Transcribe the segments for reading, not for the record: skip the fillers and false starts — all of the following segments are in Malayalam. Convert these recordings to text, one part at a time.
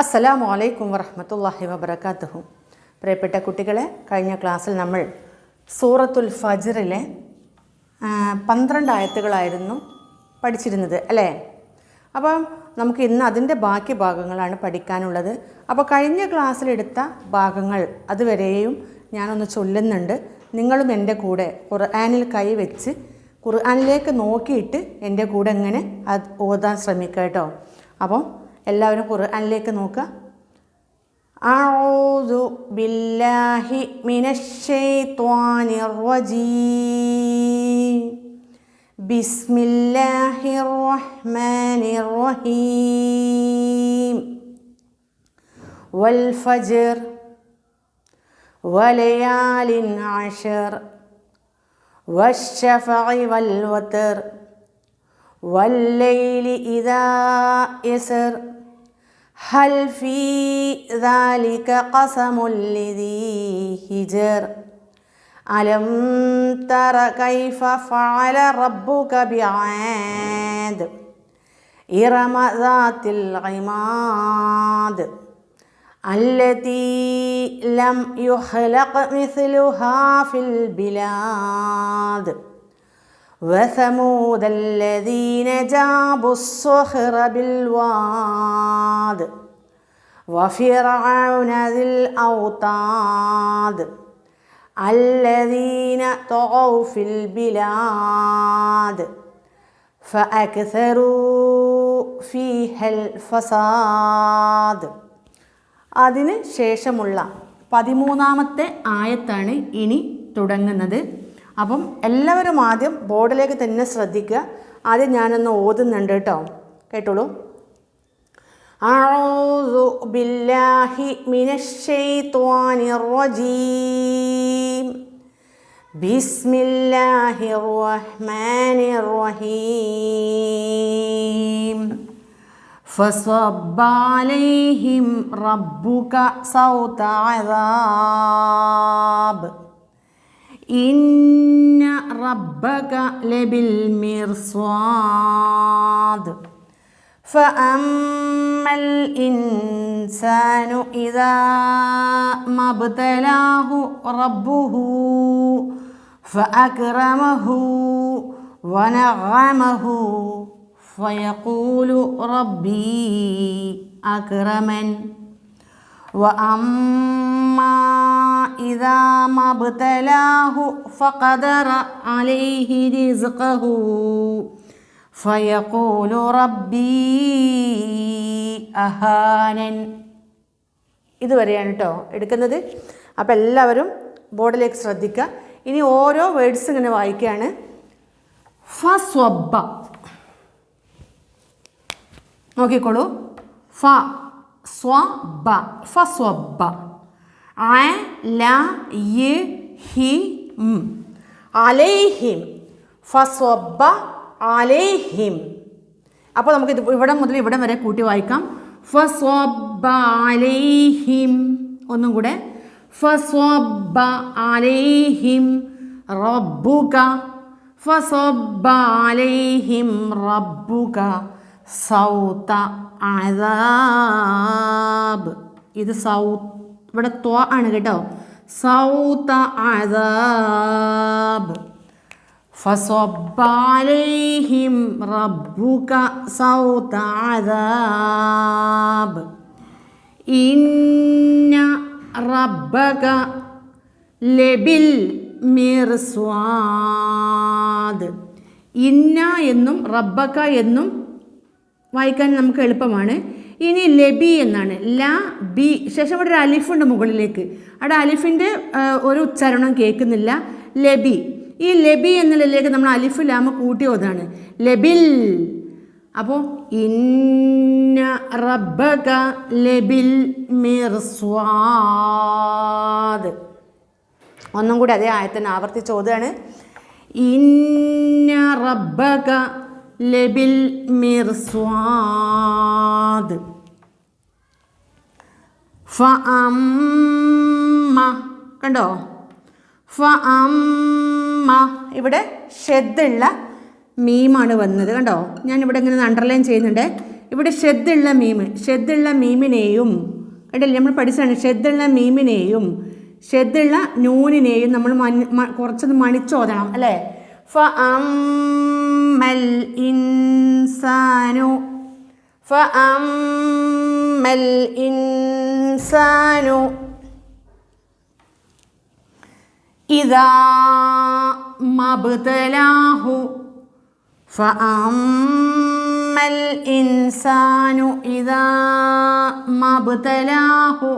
അസ്സലാമു അലൈക്കും വറഹ്മത്തുള്ളാഹി വബറകാതുഹു. പ്രിയപ്പെട്ട കുട്ടികളെ, കഴിഞ്ഞ ക്ലാസ്സിൽ നമ്മൾ സൂറത്തുൽ ഫജ്റിലെ 12 ആയത്തുകളായിരുന്നു പഠിച്ചിരുന്നത് അല്ലേ? അപ്പം നമുക്ക് ഇന്ന് അതിൻ്റെ ബാക്കി ഭാഗങ്ങളാണ് പഠിക്കാനുള്ളത്. അപ്പോൾ കഴിഞ്ഞ ക്ലാസ്സിലെടുത്ത ഭാഗങ്ങൾ അതുവരെയും ഞാനൊന്ന് ചൊല്ലുന്നുണ്ട്. നിങ്ങളും എൻ്റെ കൂടെ ഖുർആനിൽ കൈവച്ച് ഖുർആനിലേക്ക് നോക്കിയിട്ട് എൻ്റെ കൂടെ ഇങ്ങനെ അത് ഓതാൻ ശ്രമിക്കുക കേട്ടോ. അപ്പം എല്ലാവരും ഖുർആനിലേക്ക് നോക്കുക. അഊദു ബില്ലാഹി മിനശ് ശൈത്വാനിർ റജീം. ബിസ്മില്ലാഹിർ റഹ്മാനിർ റഹീം. വൽ ഫജ്ർ വലയാലിൻ അശ്ർ വശഫഇ വൽ വത്ർ വല്ലൈലി ഇദാ യസ്ർ ഹൽ ഫീ ദാലിക ഖസമുൽ ലിദീ ഹിജ്ർ അലം തറ കൈഫ ഫഅല റബ്ബുക ബിആദ് ഇറമ ദാത്തിൽ ഇമാദ് അല്ലതീ ലം യുഖ്ലഖ് മിസ്ലുഹാ ഫിൽ ബിലാദ് وثمود الذين جابوا الصخر بالواد وفرعون ذي الأوتاد الذين طغوا في البلاد فأكثروا فيها الفساد. അതിന് ശേഷമുള്ള 13ാമത്തെ ആയത്താണ് ഇനി തുടങ്ങുന്നത്. അപ്പം എല്ലാവരും ആദ്യം ബോർഡിലേക്ക് തന്നെ ശ്രദ്ധിക്കുക. ആദ്യം ഞാനൊന്ന് ഓതുന്നുണ്ട് കേട്ടോ, കേട്ടോളൂ. അഊദു ബില്ലാഹി മിനശ് ശൈത്വാനിർ റജീം. ബിസ്മില്ലാഹിർ റഹ്മാനിർ റഹീം. ഫസബ്ബ അലൈഹിം റബ്ബുക സൗത അദാബ്. ഇന്ന റബ്ബക ലബിൽ മിർസ്വാദ്. ഫഅമ്മൽ ഇൻസാനു ഇദാ മബ്തലാഹു റബ്ബുഹു ഫഅക്രമഹു വനഅമഹു ഫയഖൂലു റബ്ബി അക്രമൻ. വഅമ്മാ ഇദാ മബ്തലാഹു ഫഖദറ അലൈഹി റിസ്ഖഹു ഫയഖൂലു റബ്ബി അഹാനൻ. ഇതുവരെയാണ് കേട്ടോ എടുക്കുന്നത്. അപ്പോൾ എല്ലാവരും ബോർഡിലേക്ക് ശ്രദ്ധിക്കുക. ഇനി ഓരോ വേർഡ്സ് ഇങ്ങനെ വായിക്കുകയാണ്. ഫസ്വബ്ബ, നോക്കിക്കോളൂ. ഫ സ്വബ, ഫസ്വബ്ബ. അലൈഹിം, അലൈഹിം, ഫസ്വബ്ബ അലൈഹിം. അപ്പോൾ നമുക്ക് ഇത് ഇവിടെ മുതൽ ഇവിടെ വരെ കൂട്ടി വായിക്കാം. ഫസ്വബ്ബ അലൈഹിം. ഒന്നും കൂടെ. ഫസ്വബ്ബ അലൈഹിം റബ്ബുക. ഫസ്വബ്ബ അലൈഹിം റബ്ബുക സൗത അദാബ്. ഇത് ഇവിടെ ത്വ ആണ് കേട്ടോ. സൗത അദാബ്. ഫസബ്ബ അലൈഹിം റബ്ബുക സൗത അദാബ്. ഇന്ന റബ്ബക ലബിൽ മിർസ്വാദ്. ഇന്ന എന്നും റബ്ബക എന്നും വായിക്കാൻ നമുക്ക് എളുപ്പമാണ്. ഇനി ലബി എന്നാണ്. ല ബി ശേഷം ഇവിടെ ഒരു അലിഫുണ്ട് മുകളിലേക്ക്. അവിടെ അലിഫിൻ്റെ ഒരു ഉച്ചാരണം കേൾക്കുന്നില്ല. ലബി. ഈ ലബി എന്നുള്ളതിലേക്ക് നമ്മൾ അലിഫ് ലാമ കൂട്ടി ഓതാണ്. ലബിൽ. അപ്പോൾ ഇന്ന റബ്ബക ലബിൽ മിർസ്വാദ്. ഒന്നും കൂടി അതേ ആയത്തിനെ ആവർത്തിച്ച് ഓതാണ്. ഇന്ന റബ്ബക ലബിൽ മിർസ്വാദ്. ഫഅമ്മ, കണ്ടോ? ഫഅമ്മ ഇവിടെ ഷദ്ദുള്ള മീമാണ് വന്നത്. കണ്ടോ? ഞാനിവിടെ ഇങ്ങനെ അണ്ടർലൈൻ ചെയ്യുന്നുണ്ട്. ഇവിടെ ഷെദ്ദുള്ള മീമിനെയും കേട്ടില്ലേ, നമ്മൾ പഠിച്ചാണ് ഷെദ്ദുള്ള മീമിനെയും ഷെദ്ദുള്ള നൂനിനെയും നമ്മൾ കുറച്ചൊന്ന് മണിച്ചോദണം അല്ലേ. ഫഅമ്മൽ ഇൻസാനു ഫഅമ്മൽ ഇൻസാനു ഇദാ മബ്തലാഹു ഫഅമ്മൽ ഇൻസാനു ഇദാ മബ്തലാഹു.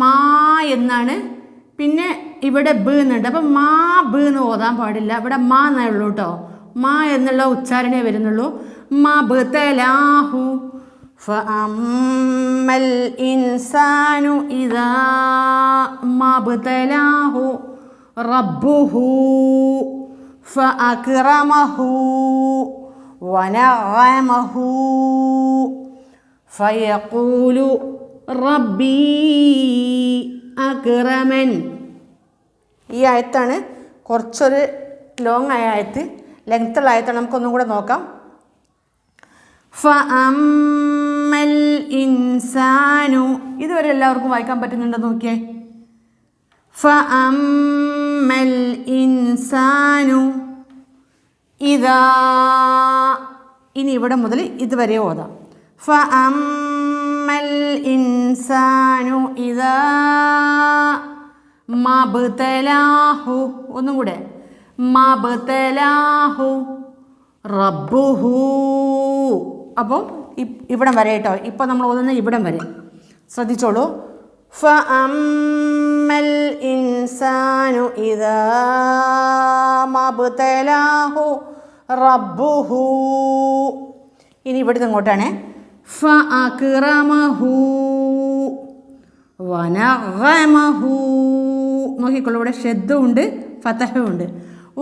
മാ എന്നാണ്, പിന്നെ ഇവിടെ ബ് എന്നുണ്ട്. അപ്പം മാ ബ് എന്ന് ഓതാൻ പാടില്ല, ഇവിടെ മാ എന്നേ ഉള്ളൂ കേട്ടോ. മാ എന്നുള്ള ഉച്ചാരണേ വരുന്നുള്ളൂ. മബ്തലാഹു ഫഅമ്മൽ ഇൻസാനു ഇദാ മബ്തലാഹു റബ്ബുഹു ഫഅക്റമഹു വനഅമഹു ഫയഖൂലു റബ്ബി അക്റമൻ. ഈ ആയത്താണ് കുറച്ചൊരു ലോങ് ആയ ആയത്ത്, ലെങ്ത്തുള്ള ആയത്താണ്. നമുക്കൊന്നും കൂടെ നോക്കാം. ഫഅമ്മൽ ഇൻസാനു, ഇതുവരെ എല്ലാവർക്കും വായിക്കാൻ പറ്റുന്നുണ്ടോ നോക്കിയേ. ഫഅമ്മൽ ഇൻസാനു ഇദാ, ഇനി ഇവിടെ മുതൽ ഇതുവരെ ഓതാം. ഫഅമ്മൽ ഇൻസാനു ഇദാ മബ്തലാഹു, ഒന്നും കൂടെ മബ്തലാഹു റബ്ബുഹു. അപ്പം ഇവിടം വരെ കേട്ടോ. ഇപ്പം നമ്മൾ ഓതുന്ന ഇവിടം വരെ ശ്രദ്ധിച്ചോളൂ. ഫഅമ്മൽ ഇൻസാനു ഇദാ മബ്തലാഹു റബ്ബുഹു. ഇനി ഇവിടുന്ന് ഇങ്ങോട്ടാണ്. ഫഅക്റമഹു വനഅമഹു. നോക്കിക്കോളൂ, ഇവിടെ ഷദ്ദും ഉണ്ട് ഫതഹും ഉണ്ട്.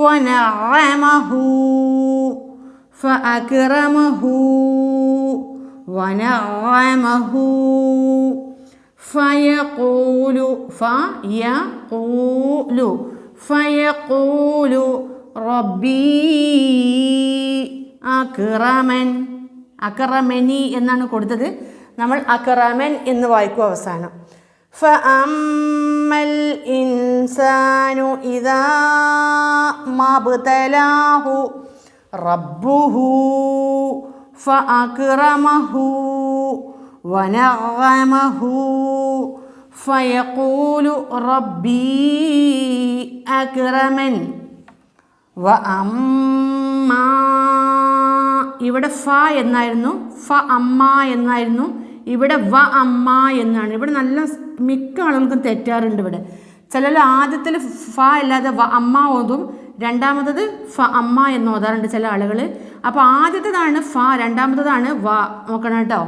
വനഅമഹു ഫഅക്റമഹു വനഅമഹു ഫയഖൂലു റബ്ബി അക്റമൻ. അക്റമനി എന്നാണ് കൊടുത്തത്, നമ്മൾ അക്റമൻ എന്ന് വായിക്കും അവസാനം. ഫഅമ്മൽ ഇൻസാനു ഇദാ മബ്തലാഹു റബ്ബുഹു ഫഅക്റമഹു വനഅമഹു ഫയഖൂലു റബ്ബി അക്റമൻ വഅമ്മാ. ഇവിടെ ഫ എന്നായിരുന്നു, ഫ അമ്മ എന്നായിരുന്നു. ഇവിടെ വ അമ്മ എന്നാണ്. ഇവിടെ നല്ല മിക്ക ആളുകൾക്കും തെറ്റാറുണ്ട്. ഇവിടെ ചിലർ ആദ്യത്തിൽ ഫ അല്ലാതെ വ അമ്മ ഓതും, രണ്ടാമത്തത് ഫ അമ്മ എന്ന് ഓതാറുണ്ട് ചില ആളുകൾ. അപ്പോൾ ആദ്യത്തേതാണ് ഫ, രണ്ടാമത്തതാണ് വ. നോക്കണം കേട്ടോ.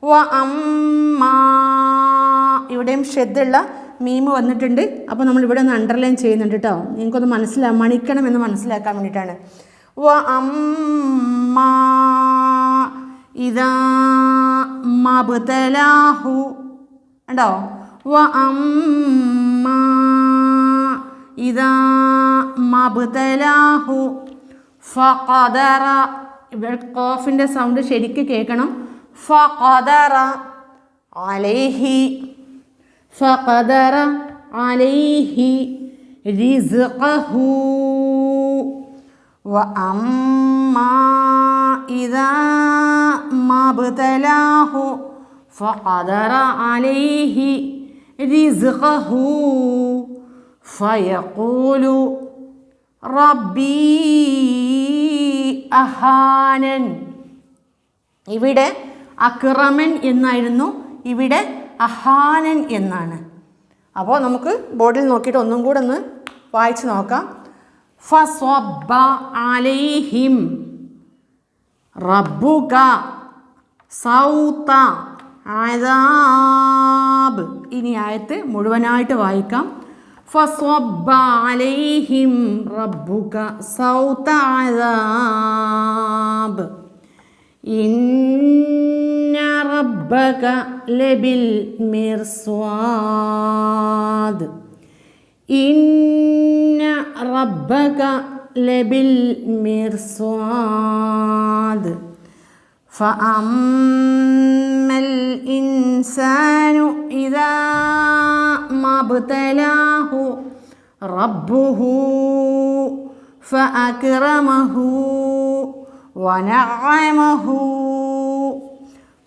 വ അമ്മ, ഇവിടെയും ഷെദ്ദുള്ള മീമ് വന്നിട്ടുണ്ട്. അപ്പോൾ നമ്മൾ ഇവിടെ ഒന്ന് അണ്ടർലൈൻ ചെയ്യുന്നുണ്ട് കേട്ടോ, നിങ്ങൾക്കൊന്ന് മണിക്കണം എന്ന് മനസ്സിലാക്കാൻ വേണ്ടിയിട്ടാണ്. വ അമ്മ ഇദാ മബ്തലാഹു ഉണ്ടോ. വ അമ്മ ഇദാ മബ്തലാഹു ഫഖദറ. ഇവിടെ ഖാഫിൻ്റെ സൗണ്ട് ശരിക്ക് കേൾക്കണം. ഫഖദറ അലൈഹി റിസ്ഖഹു വ അമ്മാ ഇദാ മബ്തലാഹു ഫഖദറ അലൈഹി റിസ്ഖഹു ഫയഖൂലു റബ്ബി അഹാനൻ. ഇവിടെ അക്റമൻ എന്നായിരുന്നു, ഇവിടെ അഹാനൻ എന്നാണ്. അപ്പോൾ നമുക്ക് ബോർഡിൽ നോക്കിയിട്ട് ഒന്നും കൂടെ ഒന്ന് വായിച്ച് നോക്കാം. ഫസ്വബ്ബ അലൈഹിം റബ്ബുക സൗത അദാബ്. ഇനി ആയത്ത് മുഴുവനായിട്ട് വായിക്കാം. ഫസ്വബ്ബ അലൈഹിം റബ്ബുക സൗത അദാബ് ഇന്ന റബ്ബക ലബിൽ മിർസ്വാദ് ഇന്ന റബ്ബക ലബിൽ മിർസ്വാദ് فأما الإنسان إذا ما ابتلاه ربه فأكرمه ونعمه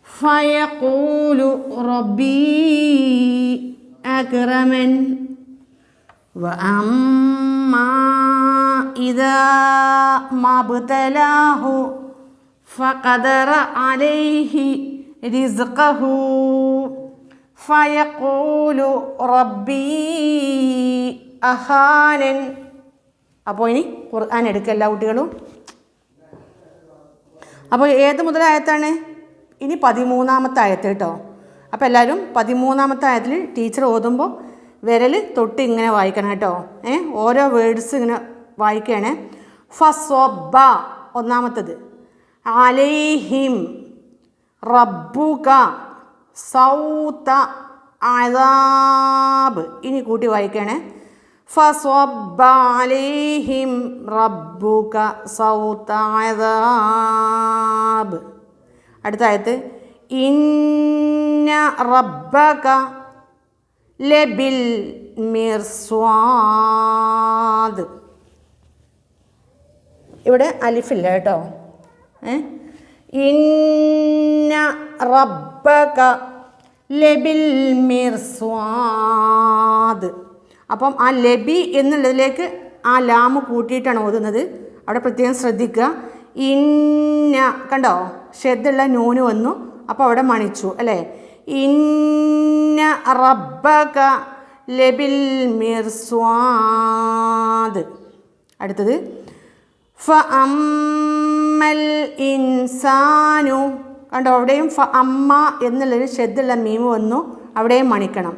فيقول ربي أكرمن وأما إذا ما ابتلاه فقدر عليه رزقه فيقول ربي أهانن. അപ്പോൾ ഇനി ഖുർആൻ എടുക്കുക എല്ലാ കുട്ടികളും. അപ്പോൾ ഏത് മുതലായത്താണ്? ഇനി 13-ാമത്തെ ആയത്ത് കേട്ടോ. അപ്പോൾ എല്ലാവരും 13-ാമത്തെ ആയത്തിൽ ടീച്ചർ ഓതുമ്പോൾ വിരൽ തൊട്ട് ഇങ്ങനെ വായിക്കണം കേട്ടോ. ഓരോ വേർഡ്സ് ഇങ്ങനെ വായിക്കുകയാണ്. ഫസ്വബ്ബ ഒന്നാമത്തത്, അലൈഹിം റബ്ബുക സൗത അദാബ്. ഇനി കൂട്ടി വായിക്കുകയാണ്. ഫസ്വബ്ബ അലൈഹിം റബ്ബുക സൗത അദാബ്. അടുത്ത ആയത്ത്, ഇന്ന റബ്ബക ലബിൽ മിർസ്വാദ്. ഇവിടെ അലിഫില്ല കേട്ടോ. ഇന്ന റബ്ബക ലബിൽ മിർസ്വാദ്. അപ്പം ആ ലബി എന്നുള്ളതിലേക്ക് ആ ലാമ് കൂട്ടിയിട്ടാണ് ഓതുന്നത്. അവിടെ പ്രത്യേകം ശ്രദ്ധിക്കുക. ഇന്ന കണ്ടോ, ഷെദ്ദുള്ള നൂന് വന്നു, അപ്പോൾ അവിടെ മണിച്ചു അല്ലേ. ഇന്ന റബ്ബക ലബിൽ മിർസ്വാദ്. അടുത്തത്, ഫഅമ്മൽ ഇൻസാനു. കണ്ടോ, അവിടെയും ഫഅമ്മ എന്നുള്ളൊരു ഷെദ്ദുള്ള മീമ് വന്നു, അവിടെയും മണിക്കണം.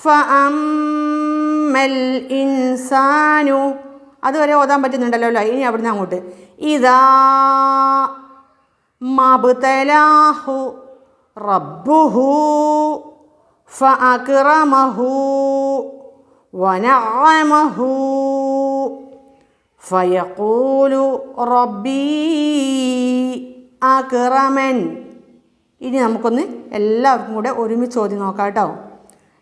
ഫഅമ്മൽ ഇൻസാനു. അതുവരെ ഓതാൻ പറ്റുന്നുണ്ടല്ലോ അല്ലേ. ഇനി അവിടുന്ന് അങ്ങോട്ട്, ഇദാ മബ്തലാഹു റബ്ബുഹു ഫഅക്റമഹു വനഅമഹു ഫയഖൂലു റബ്ബി അക്റമൻ. ഇനി നമുക്കൊന്ന് എല്ലാവർക്കും കൂടെ ഒരുമിച്ച് ഓതി നോക്കാം കേട്ടോ.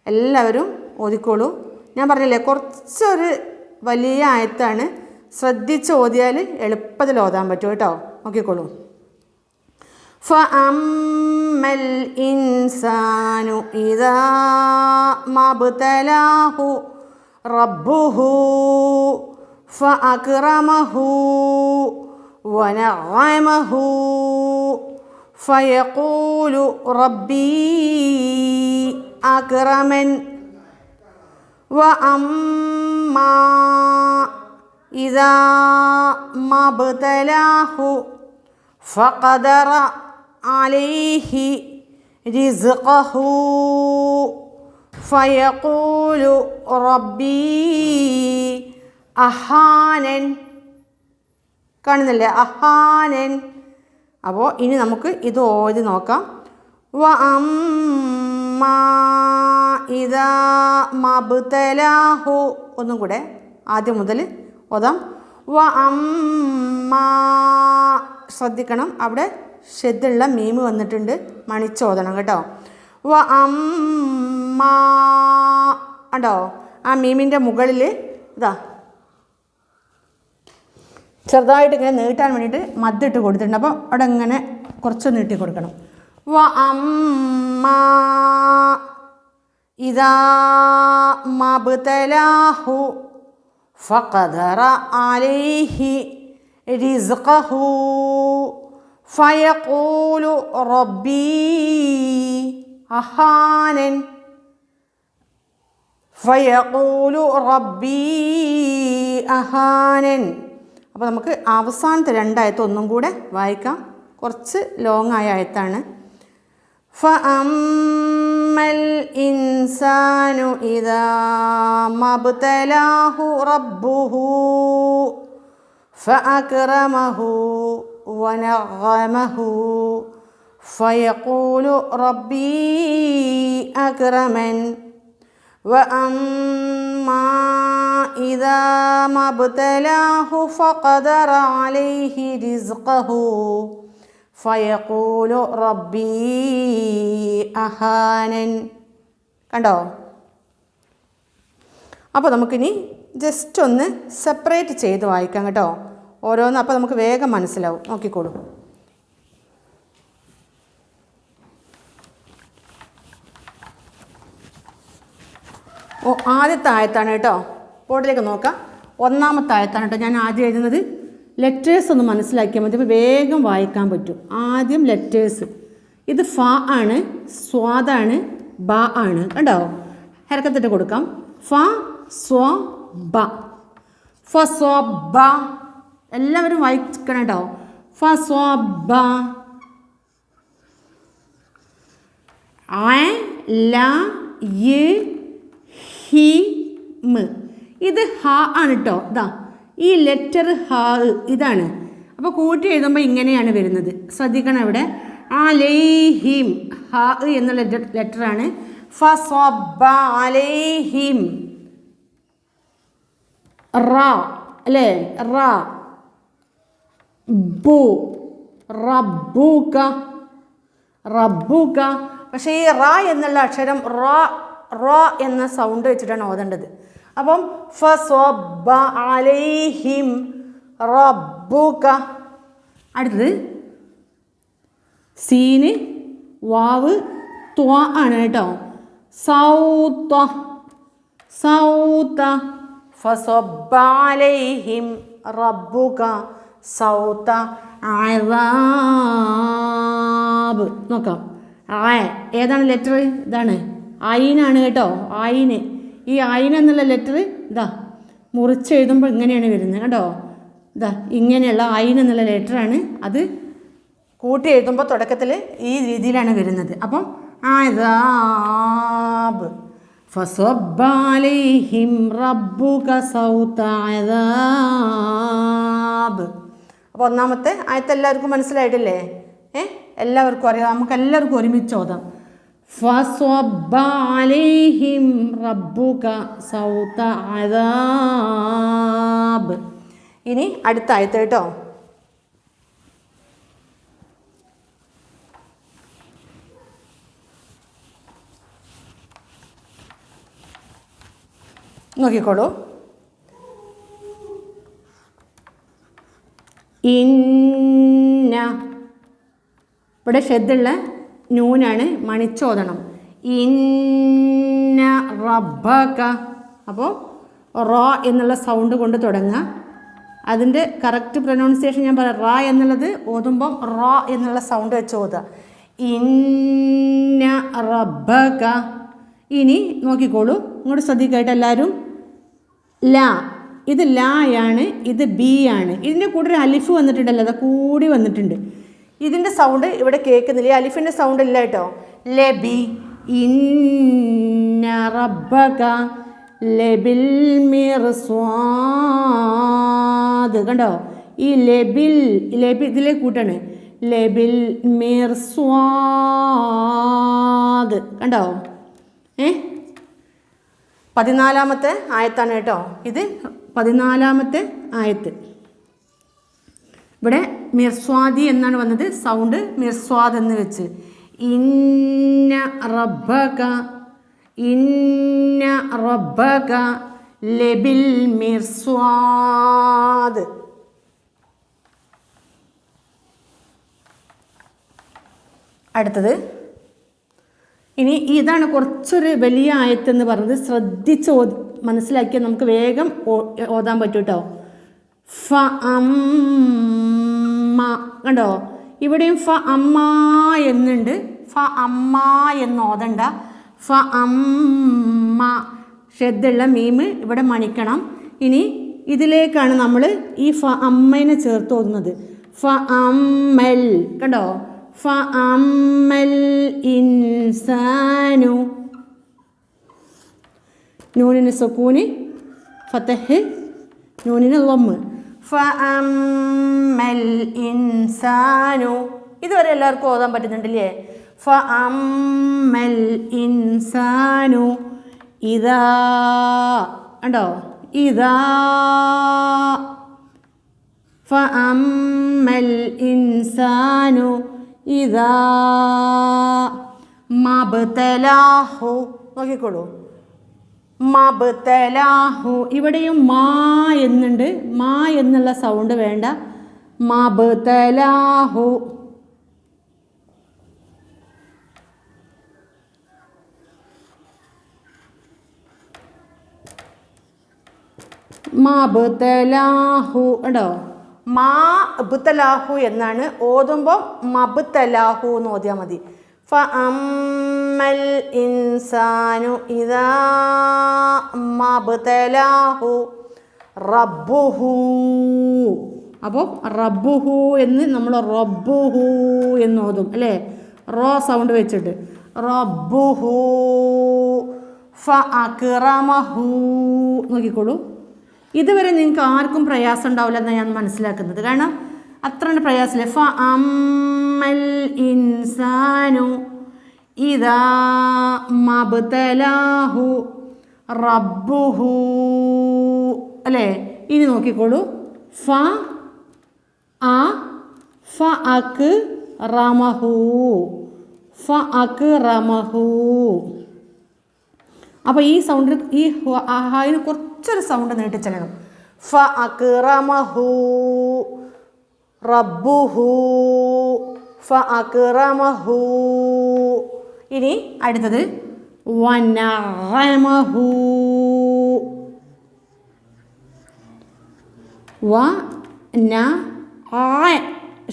എല്ലാവരും ഓതിക്കോളൂ. ഞാൻ പറഞ്ഞില്ലേ, കുറച്ചൊരു വലിയ ആയത്താണ്. ശ്രദ്ധിച്ച് ഓതിയാൽ എളുപ്പത്തിൽ ഓതാൻ പറ്റും കേട്ടോ. നോക്കിക്കോളൂ. ഫഅമ്മൽ ഇൻസാനു ഇദാ മബ്തലാഹു റബ്ബുഹു ഫഅക്റമഹു വനഅമഹു ഫയഖൂലു റബ്ബി അക്റമൻ വഅമ്മാ ഇദാ മബ്തലാഹു ഫഖദറ അലൈഹി റിസ്ഖഹു ഫയഖൂലു റബ്ബി അഹാനൻ. കാണുന്നില്ലേ, അഹാനൻ. അപ്പോൾ ഇനി നമുക്ക് ഇത് ഓതി നോക്കാം. വഅമ്മാ ഇദാ മബ്തലാഹു. ഒന്നും കൂടെ ആദ്യം മുതൽ ഓതാം. വഅമ്മാ, ശ്രദ്ധിക്കണം, അവിടെ ഷെദ്ദുള്ള മീമ് വന്നിട്ടുണ്ട്, മണിച്ചോദനം കേട്ടോ. വഅമ്മാ ഉണ്ടോ, ആ മീമിൻ്റെ മുകളിൽ ഇതാ ചെറുതായിട്ട് ഇങ്ങനെ നീട്ടാൻ വേണ്ടിയിട്ട് മദ്ദിട്ട് കൊടുത്തിട്ടുണ്ട്. അപ്പോൾ അവിടെ ഇങ്ങനെ കുറച്ച് നീട്ടി കൊടുക്കണം. വഅമ്മാ ഇദാ മബ്തലാഹു ഫഖദറ അലൈഹി റിസ്ഖഹു ഫയഖൂലു റബ്ബി അഹാനൻ ഫയഖൂലു റബ്ബി അഹാനൻ. അപ്പോൾ നമുക്ക് അവസാനത്തെ രണ്ടായത്ത് ഒന്നും കൂടെ വായിക്കാം. കുറച്ച് ലോങ് ആയ ആയത്താണ്. ഫഅമ്മൽ ഇൻസാനു ഇദാ മബ്തലാഹു റബ്ബുഹു ഫഅക്റമഹു വനഅമഹു ഫയഖൂലു റബ്ബി അക്റമൻ വഅമ്മാ ഇദാ മബ്തലാഹു ഫഖദറ അലൈഹി റിസ്ഖഹു ഫയഖൂലു റബ്ബി അഹാനൻ. കണ്ടോ? അപ്പോൾ നമുക്കിനി ജസ്റ്റ് ഒന്ന് സെപ്പറേറ്റ് ചെയ്ത് വായിക്കാം കേട്ടോ, ഓരോന്ന്. അപ്പോൾ നമുക്ക് വേഗം മനസ്സിലാവും. നോക്കിക്കോളൂ. ആദ്യത്തെ ആയത്താണ് കേട്ടോ. ബോർഡിലേക്ക് നോക്കാം. ഒന്നാമത്തെ ആയത്താണ് കേട്ടോ ഞാൻ ആദ്യം എഴുതുന്നത്. ലെറ്റേഴ്സ് ഒന്ന് മനസ്സിലാക്കിയാൽ മതി, അപ്പോൾ വേഗം വായിക്കാൻ പറ്റും. ആദ്യം ലെറ്റേഴ്സ്. ഇത് ഫ ആണ്, സ്വാദാണ്, ബ ആണ്. കണ്ടോ? ഹരക്കത്തിട്ട് കൊടുക്കാം. ഫ സ്വ ബ. ഫ സ്വ ബ. എല്ലാവരും വായിക്കണം കേട്ടോ. ഫ സ്വ ബ. ല യ ഹി മ്. ഇത് ഹ ആണ് കേട്ടോ. ഇതാ ഈ ലെറ്റർ ഹ ഇതാണ്. അപ്പോൾ കൂട്ടി എഴുതുമ്പോൾ ഇങ്ങനെയാണ് വരുന്നത്. ശ്രദ്ധിക്കണം ഇവിടെ. അലൈഹിം. ഹ എന്നുള്ള ലെറ്ററാണ്. ഫസ്വബ അലൈഹിം. റ അല്ലേ? റ. ബു. റബ്ബുക. റബ്ബുക. പക്ഷേ ഈ റ എന്നുള്ള അക്ഷരം റ എന്ന സൗണ്ട് വെച്ചിട്ടാണ് ഓതേണ്ടത്. അപ്പം ഫസ്വബ അലൈഹിം റബ്ബുക. അടുത്തത് സീന് വാവ് ത്വ ആണ് കേട്ടോ. സൗത. സൗത. ഫസ്വബ അലൈഹിം റബ്ബുക സൗത അദാബ്. നോക്കാം. ഏതാണ് ലെറ്റർ? ഇതാണ്. ഐനാണ് കേട്ടോ. ഐന്. ഈ ഐൻ എന്നുള്ള ലെറ്റർ ഇതാ മുറിച്ചെഴുതുമ്പോൾ ഇങ്ങനെയാണ് വരുന്നത്. കണ്ടോ? ഇതാ ഇങ്ങനെയുള്ള ഐൻ എന്നുള്ള ലെറ്ററാണ്. അത് കൂട്ടി എഴുതുമ്പോൾ തുടക്കത്തിൽ ഈ രീതിയിലാണ് വരുന്നത്. അപ്പം അദാബ്. ഫസ്വബ്ബ അലൈഹിം റബ്ബുക സൗത അദാബ്. അപ്പോൾ ഒന്നാമത്തെ ആയത്ത് എല്ലാവർക്കും മനസ്സിലായിട്ടില്ലേ? എല്ലാവർക്കും അറിയാം. നമുക്ക് എല്ലാവർക്കും ഒരുമിച്ച് ഓതാം. ഫസ്വബ്ബ അലൈഹിം റബ്ബുക സൗത അദാബ്. ഇനി അടുത്ത ആയത്ത് കേട്ടോ. നോക്കിക്കോളൂ. ഇന്ന. ഇവിടെ ഷെദ്ദുള്ള നൂനാണ്, മണിച്ചോദണം. ഇന്ന റബ്ബക. അപ്പോൾ റ എന്നുള്ള സൗണ്ട് കൊണ്ട് തുടങ്ങുക. അതിൻ്റെ കറക്റ്റ് പ്രൊനൗൺസിയേഷൻ ഞാൻ പറയാം. റ എന്നുള്ളത് ഓതുമ്പം റ എന്നുള്ള സൗണ്ട് വെച്ച് ഓതുക. ഇന്ന റബ്ബക. ഇനി നോക്കിക്കോളൂ, ഇങ്ങോട്ട് ശ്രദ്ധിക്കായിട്ട് എല്ലാവരും. ല. ഇത് ലായാണ്, ഇത് ബി ആണ്. ഇതിൻ്റെ കൂടെ ഒരു അലിഫ് വന്നിട്ടുണ്ടല്ലോ, അത് കൂടി വന്നിട്ടുണ്ട്. ഇതിൻ്റെ സൗണ്ട് ഇവിടെ കേൾക്കുന്നില്ല. അലിഫിൻ്റെ സൗണ്ട് ഇല്ല കേട്ടോ. ലബി. ഇന്ന റബ്ബക ലബിൽ മിർസ്വാദ്. കണ്ടോ? ഈ ലബിൽ ഇതിലെ കൂട്ടാണ്. ലബിൽ മിർസ്വാദ്. കണ്ടോ? 14ാമത്തെ ആയത്താണ് കേട്ടോ. ഇത് 14ാമത്തെ ആയത്ത്. ഇവിടെ മിർസ്വാദി എന്നാണ് വന്നത്. സൗണ്ട് മിർസ്വാദ് എന്ന് വെച്ച്. ഇന്ന റബ്ബക. ഇന്ന റബ്ബക ലബിൽ മിർസ്വാദ്. അടുത്തത് ഇനി ഇതാണ് കുറച്ചൊരു വലിയ ആയത്തെന്ന് പറഞ്ഞത്. ശ്രദ്ധിച്ച് മനസ്സിലാക്കിയാൽ നമുക്ക് വേഗം ഓതാൻ പറ്റും കേട്ടോ. ഫ അമ്മ. കണ്ടോ? ഇവിടെയും ഫ അമ്മ എന്നുണ്ട്. ഫ അമ്മ എന്ന് ഓതണ്ട. ഫ അമ്മ. ഷെദ്ദുള്ള മീമ് ഇവിടെ മണിക്കണം. ഇനി ഇതിലേക്കാണ് നമ്മൾ ഈ ഫ അമ്മേനെ ചേർത്ത് ഓതുന്നത്. ഫ അമ്മൽ. കണ്ടോ? ഫ അമ്മൽ ഇൻസാനു. നൂനിന് സുക്കൂന്, ഫതഹ്, നൂനിന് ലമ്മ്. ഫ അമ്മൽ ഇൻസാനു. ഇതുവരെ എല്ലാവർക്കും ഓതാൻ പറ്റുന്നുണ്ടല്ലേ? ഫ അമ്മൽ ഇൻസാനു ഇതാ. കണ്ടോ? ഇതാ. ഫഅമ്മൽ ഇൻസാനു ഇദാ മബ്തലാഹു. നോക്കിക്കോളൂ, മബ്തലാഹു. ഇവിടെയും മാ എന്നുണ്ട്. മാ എന്നുള്ള സൗണ്ട് വേണ്ട. മബ്തലാഹു. മബ്തലാഹു ഉണ്ടോ? മാ അബ്തലാഹു എന്നാണ്. ഓതുമ്പോൾ മബ്തലാഹു എന്ന് ഓതിയാൽ മതി. ഫഅമ്മൽ ഇൻസാനു ഇദാ മബ്തലാഹു റബ്ബുഹു. അപ്പോൾ റബ്ബുഹു എന്ന് നമ്മൾ റബ്ബുഹു എന്ന് ഓതും അല്ലേ? റോ സൗണ്ട് വെച്ചിട്ട് റബ്ബുഹു ഫഅക്റമഹു. നോക്കിക്കോളൂ, ഇതുവരെ നിങ്ങൾക്ക് ആർക്കും പ്രയാസം ഉണ്ടാവില്ല എന്നാണ് ഞാൻ മനസ്സിലാക്കുന്നത്. കാരണം അത്ര പ്രയാസമില്ല. ഫഅമ്മൽ ഇൻസാനു ഇദാ മബ്തലാഹു റബ്ബുഹു അല്ലേ? ഇനി നോക്കിക്കോളൂ, ഫഅക്റമഹു. ഫഅക്റമഹു. അപ്പോൾ ഈ സൗണ്ട്, ഈ ഹായിന് കുറച്ചൊരു സൗണ്ട് നീട്ടിച്ചെല്ലണം. ഫഅക്റമഹു റബ്ബുഹു ഫഅക്റമഹു. ഇനി അടുത്തത് വനഅമഹു.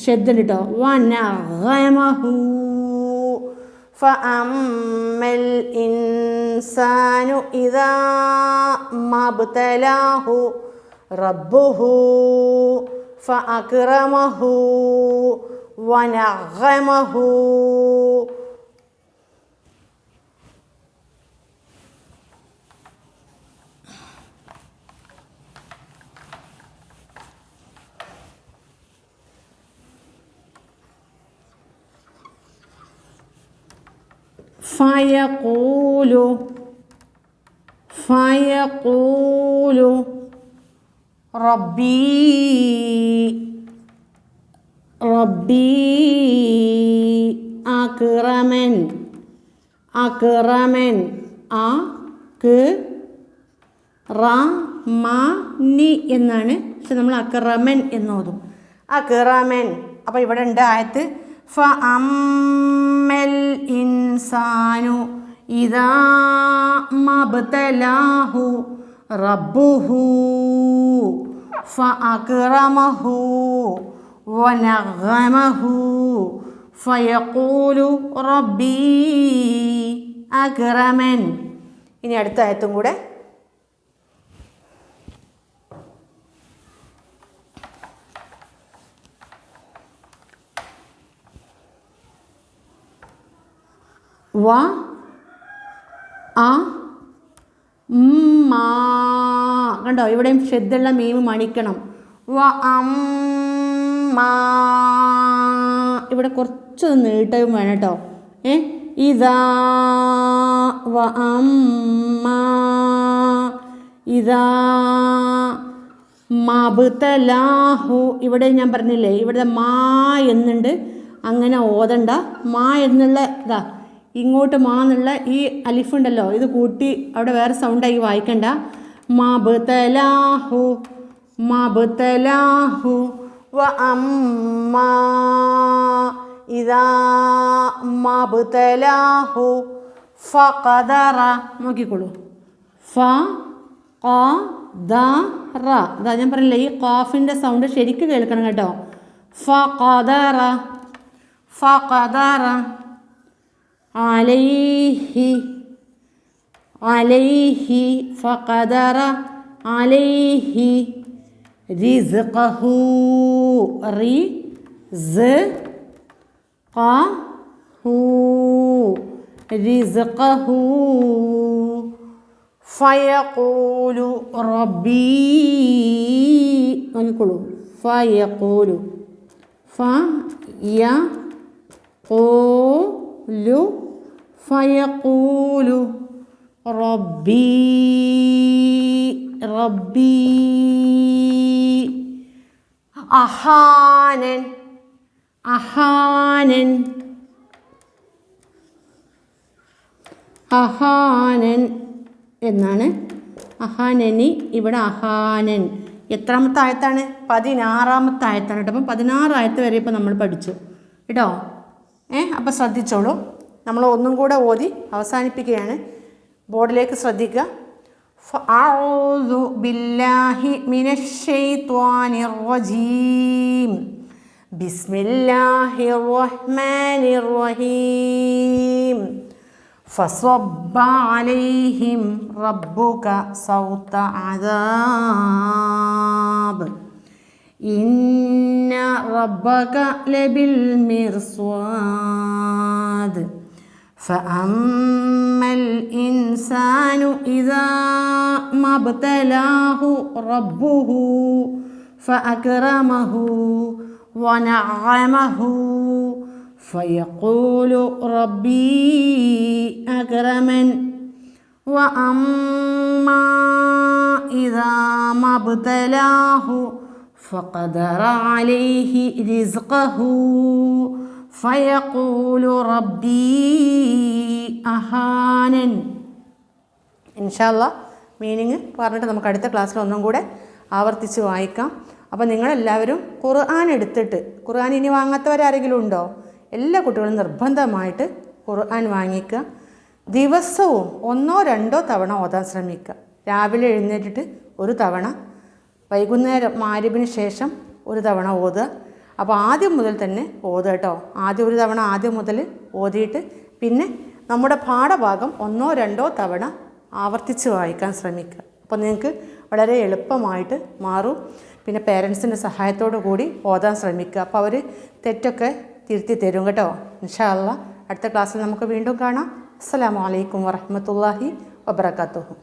ശബ്ദം കേട്ടോ. വനഅമഹു. ഫഅമ്മൽ ഇൻസാനു ഇദാ മബ്തലാഹു റബ്ബുഹു ഫഅക്റമഹു വനഅമഹു. ഫയഖൂലു. ഫയഖൂലു റബ്ബി റബ്ബി അക്റമൻ. അക്റമൻ അക്റമനി എന്നാണ്. പക്ഷെ നമ്മൾ അക്റമൻ എന്നോതും. അക്റമൻ. അപ്പോൾ ഇവിടെ ഉണ്ട് ആയത്ത് ഫഅമ്മൽ ഇൻസാനു ഇദാ മബ്തലാഹു റബ്ബുഹു ഫഅക്റമഹു വനഅമഹു ഫയഖൂലു റബ്ബി അക്റമൻ. ഇനി അടുത്ത ആയത്തും കൂടെ. വ അമ്മാ. കണ്ടോ, ഇവിടെയും ശ്രദ്ധയുള്ള മീമ് മണിക്കണം. വ അമ്മാ. ഇവിടെ കുറച്ച് നീട്ടവും വേണം കേട്ടോ. ഇതാ വ അമ്മാ ഇതാ മബ്തലാഹു. ഇവിടെ ഞാൻ പറഞ്ഞില്ലേ, ഇവിടെ മാ എന്നുണ്ട്. അങ്ങനെ ഓതണ്ട. മാ എന്നുള്ള ഇതാ ഇങ്ങോട്ട് മാ എന്നുള്ള ഈ അലിഫുണ്ടല്ലോ, ഇത് കൂട്ടി അവിടെ വേറെ സൗണ്ടായി വായിക്കണ്ട. മബ്തലാഹു മബ്തലാഹു വ അമ്മാ ഇദാ മബ്തലാഹു ഫഖദറ. നോക്കിക്കോളൂ, ഫഖദറ. അതാ ഞാൻ പറഞ്ഞില്ലേ, ഈ ഖാഫിൻ്റെ സൗണ്ട് ശരിക്കും കേൾക്കണം കേട്ടോ. ഫഖദറ ഫഖദറ അലൈഹി അലൈഹി ഫഖദറ അലൈഹി റിസ്ഖഹു റിസ്ഖഹു റിസ്ഖഹു ഫയഖൂലു റബ്ബി. നോക്കിക്കോളൂ, ഫയഖൂലു ഫയഖൂലു ഫയഖൂലു റബ്ബി റബ്ബി. അഹാനൻ, അഹാനൻ, അഹാനൻ എന്നാണ്. അഹാനനി, ഇവിടെ അഹാനൻ. എത്രാമത്തെ ആയത്താണ്? 16ാമത്തെ ആയത്താണ് കേട്ടോ. അപ്പം 16 ആയത്ത് വരെ ഇപ്പോൾ നമ്മൾ പഠിച്ചു കേട്ടോ. അപ്പോൾ ശ്രദ്ധിച്ചോളൂ. നമ്മൾ ഒന്നും കൂടെ ഓതി അവസാനിപ്പിക്കുകയാണ്. ബോർഡിലേക്ക് ശ്രദ്ധിക്കുക. ഫഅഊദു ബില്ലാഹി മിനശ് ശൈത്വാനിർ റജീം. ബിസ്മില്ലാഹിർ റഹ്മാനിർ റഹീം. ഫസബ്ബ അലൈഹിം റബ്ബുക സൗത അദാബ്. ഇന്ന റബ്ബക ലബിൽ മിർസ്വാദ്. ഫഅമ്മൽ ഇൻസാനു ഇദാ മബ്തലാഹു റബ്ബുഹു ഫഅക്രമഹു വനഅമഹു ഫയഖൂലു റബ്ബി അക്രമൻ. വഅമ്മാ ഇദാ മബ്തലാഹു ഫഖദറ അലൈഹി റിസ്ഖഹു ഫയഖൂലു റബ്ബി അഹാനൻ. ഇൻഷാ അല്ലാഹ് മീനിങ് പറഞ്ഞിട്ട് നമുക്ക് അടുത്ത ക്ലാസ്സിൽ ഒന്നും കൂടെ ആവർത്തിച്ച് വായിക്കാം. അപ്പോൾ നിങ്ങളെല്ലാവരും ഖുർആൻ എടുത്തിട്ട്, ഖുർആൻ ഇനി വാങ്ങാത്തവരാരെങ്കിലും ഉണ്ടോ? എല്ലാ കുട്ടികളും നിർബന്ധമായിട്ട് ഖുർആൻ വാങ്ങിക്കുക. ദിവസവും 1-2 തവണ ഓതാൻ ശ്രമിക്കുക. രാവിലെ എഴുന്നേറ്റിട്ട് ഒരു തവണ, വൈകുന്നേരം മഗ്‌രിബിന് ശേഷം ഒരു തവണ ഓതുക. അപ്പോൾ ആദ്യം മുതൽ തന്നെ ഓതുക കേട്ടോ. ആദ്യം ഒരു തവണ ആദ്യം മുതൽ ഓതിയിട്ട് പിന്നെ നമ്മുടെ പാഠഭാഗം 1-2 തവണ ആവർത്തിച്ച് വായിക്കാൻ ശ്രമിക്കുക. അപ്പോൾ നിങ്ങൾക്ക് വളരെ എളുപ്പമായിട്ട് മാറും. പിന്നെ പേരൻസിൻ്റെ സഹായത്തോടു കൂടി ഓതാൻ ശ്രമിക്കുക. അപ്പോൾ അവർ തെറ്റൊക്കെ തിരുത്തി തരും കേട്ടോ. ഇൻഷാ അല്ലാഹ് അടുത്ത ക്ലാസ്സിൽ നമുക്ക് വീണ്ടും കാണാം. അസ്സലാമു അലൈക്കും വറഹ്മത്തുള്ളാഹി വബറകാതുഹു.